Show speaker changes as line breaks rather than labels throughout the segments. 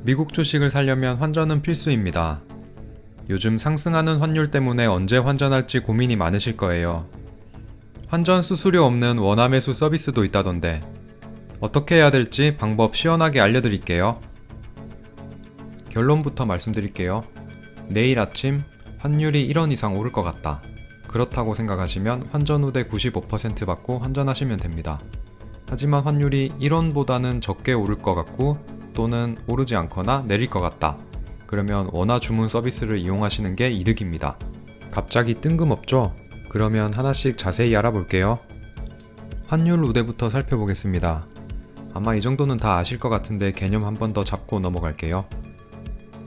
미국 주식을 사려면 환전은 필수입니다. 요즘 상승하는 환율 때문에 언제 환전할지 고민이 많으실 거예요. 환전 수수료 없는 원화 매수 서비스도 있다던데 어떻게 해야 될지 방법 시원하게 알려드릴게요. 결론부터 말씀드릴게요. 내일 아침 환율이 1원 이상 오를 것 같다. 그렇다고 생각하시면 환전 후대 95% 받고 환전하시면 됩니다. 하지만 환율이 1원보다는 적게 오를 것 같고 또는 오르지 않거나 내릴 것 같다. 그러면 원화 주문 서비스를 이용하시는 게 이득입니다. 갑자기 뜬금없죠? 그러면 하나씩 자세히 알아볼게요. 환율 우대부터 살펴보겠습니다. 아마 이 정도는 다 아실 것 같은데 개념 한 번 더 잡고 넘어갈게요.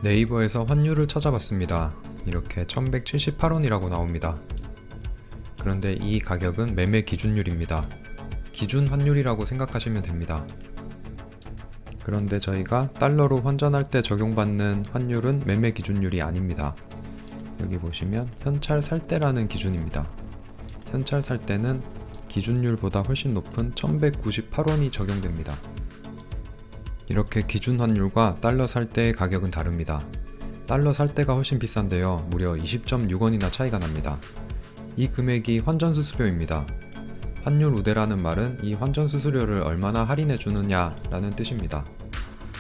네이버에서 환율을 찾아봤습니다. 이렇게 1178원이라고 나옵니다. 그런데 이 가격은 매매 기준율입니다. 기준 환율이라고 생각하시면 됩니다. 그런데 저희가 달러로 환전할 때 적용받는 환율은 매매 기준율이 아닙니다. 여기 보시면 현찰 살 때라는 기준입니다. 현찰 살 때는 기준율보다 훨씬 높은 1198원이 적용됩니다. 이렇게 기준 환율과 달러 살 때의 가격은 다릅니다. 달러 살 때가 훨씬 비싼데요. 무려 20.6원이나 차이가 납니다. 이 금액이 환전 수수료입니다. 환율 우대라는 말은 이 환전 수수료를 얼마나 할인해 주느냐 라는 뜻입니다.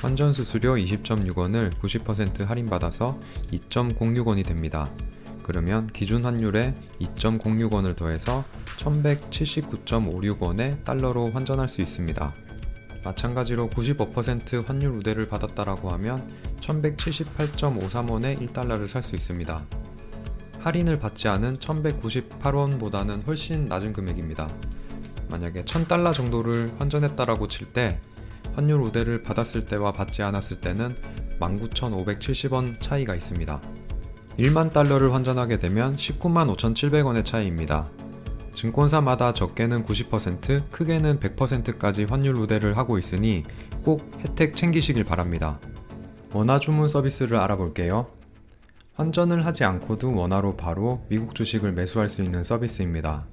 환전 수수료 20.6원을 90% 할인받아서 2.06원이 됩니다. 그러면 기준 환율에 2.06원을 더해서 1179.56원에 달러로 환전할 수 있습니다. 마찬가지로 95% 환율 우대를 받았다라고 하면 1178.53원에 1달러를 살 수 있습니다. 할인을 받지 않은 1198원보다는 훨씬 낮은 금액입니다. 만약에 1000달러 정도를 환전했다라고 칠 때 환율 우대를 받았을 때와 받지 않았을 때는 19,570원 차이가 있습니다. 1만 달러를 환전하게 되면 19만 5,700원의 차이입니다. 증권사마다 적게는 90%, 크게는 100%까지 환율 우대를 하고 있으니 꼭 혜택 챙기시길 바랍니다. 원화 주문 서비스를 알아볼게요. 환전을 하지 않고도 원화로 바로 미국 주식을 매수할 수 있는 서비스입니다.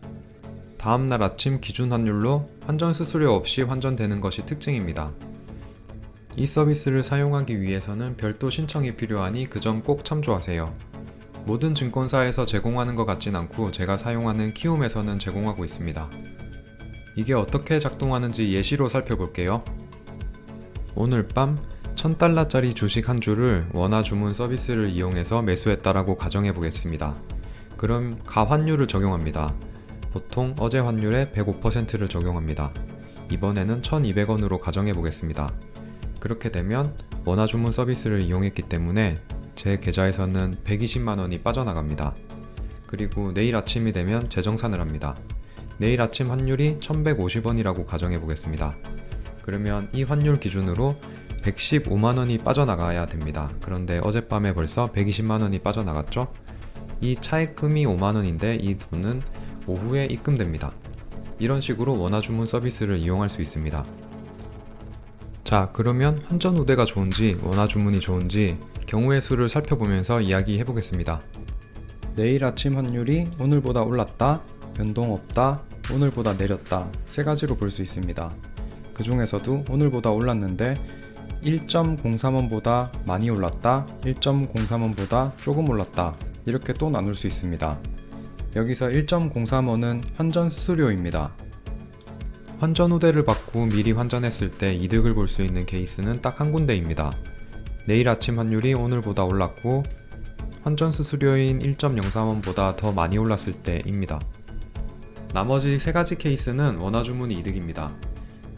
다음날 아침 기준 환율로 환전 수수료 없이 환전되는 것이 특징입니다. 이 서비스를 사용하기 위해서는 별도 신청이 필요하니 그 점 꼭 참조하세요. 모든 증권사에서 제공하는 것 같진 않고 제가 사용하는 키움에서는 제공하고 있습니다. 이게 어떻게 작동하는지 예시로 살펴볼게요. 오늘 밤 1000달러짜리 주식 한 주를 원화 주문 서비스를 이용해서 매수했다라고 가정해 보겠습니다. 그럼 가환율을 적용합니다. 보통 어제 환율의 105%를 적용합니다. 이번에는 1200원으로 가정해 보겠습니다. 그렇게 되면 원화 주문 서비스를 이용했기 때문에 제 계좌에서는 120만원이 빠져나갑니다. 그리고 내일 아침이 되면 재정산을 합니다. 내일 아침 환율이 1150원이라고 가정해 보겠습니다. 그러면 이 환율 기준으로 115만원이 빠져나가야 됩니다. 그런데 어젯밤에 벌써 120만원이 빠져나갔죠? 이 차액금이 5만원인데 이 돈은 오후에 입금됩니다. 이런 식으로 원화 주문 서비스를 이용할 수 있습니다. 자, 그러면 환전 우대가 좋은지 원화 주문이 좋은지 경우의 수를 살펴보면서 이야기해 보겠습니다. 내일 아침 환율이 오늘보다 올랐다, 변동 없다, 오늘보다 내렸다 세 가지로 볼 수 있습니다. 그 중에서도 오늘보다 올랐는데 1.03원보다 많이 올랐다, 1.03원보다 조금 올랐다 이렇게 또 나눌 수 있습니다. 여기서 1.03원은 환전 수수료입니다. 환전 우대를 받고 미리 환전했을 때 이득을 볼 수 있는 케이스는 딱 한 군데입니다. 내일 아침 환율이 오늘보다 올랐고 환전 수수료인 1.03원보다 더 많이 올랐을 때입니다. 나머지 세 가지 케이스는 원화 주문이 이득입니다.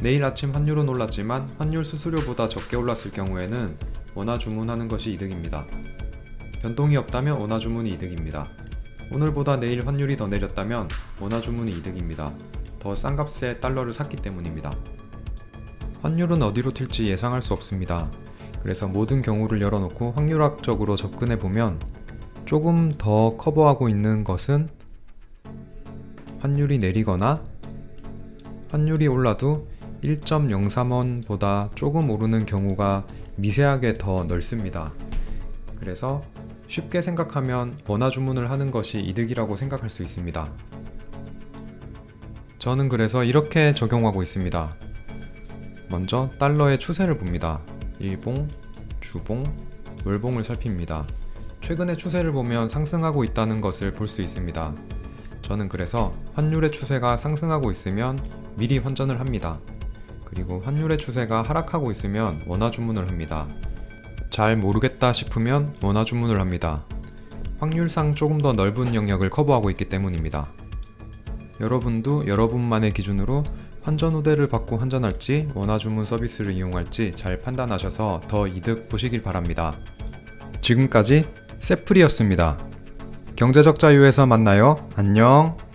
내일 아침 환율은 올랐지만 환율 수수료보다 적게 올랐을 경우에는 원화 주문하는 것이 이득입니다. 변동이 없다면 원화 주문이 이득입니다. 오늘보다 내일 환율이 더 내렸다면 원화 주문이 이득입니다. 더 싼 값에 달러를 샀기 때문입니다. 환율은 어디로 튈지 예상할 수 없습니다. 그래서 모든 경우를 열어놓고 확률학적으로 접근해보면 조금 더 커버하고 있는 것은 환율이 내리거나 환율이 올라도 1.03원보다 조금 오르는 경우가 미세하게 더 넓습니다. 그래서 쉽게 생각하면 원화 주문을 하는 것이 이득이라고 생각할 수 있습니다. 저는 그래서 이렇게 적용하고 있습니다. 먼저 달러의 추세를 봅니다. 일봉, 주봉, 월봉을 살핍니다. 최근의 추세를 보면 상승하고 있다는 것을 볼 수 있습니다. 저는 그래서 환율의 추세가 상승하고 있으면 미리 환전을 합니다. 그리고 환율의 추세가 하락하고 있으면 원화 주문을 합니다. 잘 모르겠다 싶으면 원화 주문을 합니다. 확률상 조금 더 넓은 영역을 커버하고 있기 때문입니다. 여러분도 여러분만의 기준으로 환전 우대를 받고 환전할지 원화 주문 서비스를 이용할지 잘 판단하셔서 더 이득 보시길 바랍니다. 지금까지 세풀이었습니다. 경제적 자유에서 만나요. 안녕.